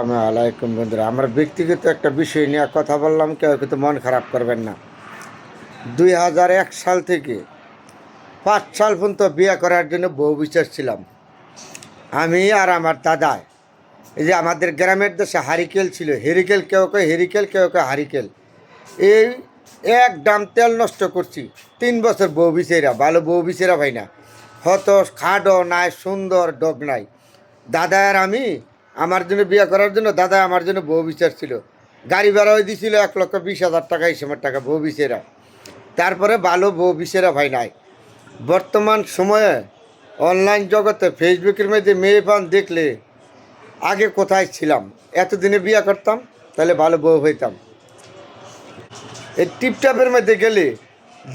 আলাইকুম বন্ধুরা, আমার ব্যক্তিগত একটা বিষয় নিয়ে কথা বললাম, কেউ কিন্তু মন খারাপ করবেন না। 2001 সাল থেকে 5 সাল পর্যন্ত বিয়ে করার জন্য বউ বিচার ছিলাম আমি আর আমার দাদা। এই যে আমাদের গ্রামের দেশে হারিকেল ছিল, হেরিকেল, কেউ কেউ হেরিকেল, কেউ কেউ হারিকেল। এই এক ডাম তেল নষ্ট করছি 3 বছর বউ বিচারা, ভালো বউ বিচারা ভাই না। হত খাডো নাই, সুন্দর ডগ নাই। দাদা আর আমি, আমার জন্য বিয়ে করার জন্য দাদা আমার জন্য বউ বিচার ছিল। গাড়ি ভাড়াও দিছিল 1,20,000 টাকা, এই সময় টাকা বউ বিচারা। তারপরে ভালো বউ বিচারা ভাই নাই। বর্তমান সময়ে অনলাইন জগতে ফেসবুকের মধ্যে মেয়ে পান দেখলে, আগে কোথায় ছিলাম, এতদিনে বিয়ে করতাম তাহলে ভালো বউ হইতাম। এই টিপটাপের মধ্যে গেলে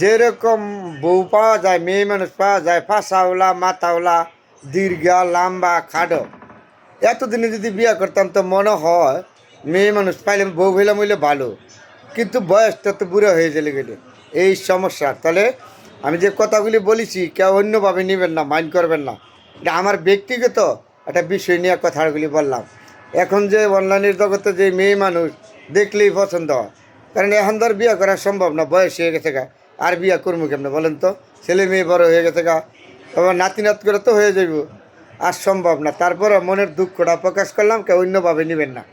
যেরকম বউ পাওয়া যায়, মেয়ে মানুষ পাওয়া যায়, ফাঁসাওলা, মাথাওলা, দীর্ঘা, লম্বা, খাডো। এতদিনে যদি বিয়ে করতাম তো মনে হয় মেয়ে মানুষ পাইলে বউ হইলাম হইলে ভালো, কিন্তু বয়সটা তো বুড়ো হয়ে গেলে গেলে এই সমস্যা। তাহলে আমি যে কথাগুলি বলেছি কেউ অন্যভাবে নেবেন না, মাইন্ড করবেন না। এটা আমার ব্যক্তিগত একটা বিষয় নিয়ে কথাগুলি বললাম। এখন যে অনলাইনের জগতে যে মেয়ে মানুষ দেখলেই পছন্দ হয়, কারণ এখন ধর বিয়ে করা সম্ভব না, বয়স হয়ে গেছে গা। আর বিয়ে করবো কেমন বলেন তো? ছেলে মেয়ে বড় হয়ে গেছে গা, আবার নাতি নাত করে তো হয়ে যাইব। আর সম্ভব না। তারপরে মনের দুঃখটা প্রকাশ করলাম, কেউ অন্যভাবে নেবেন না।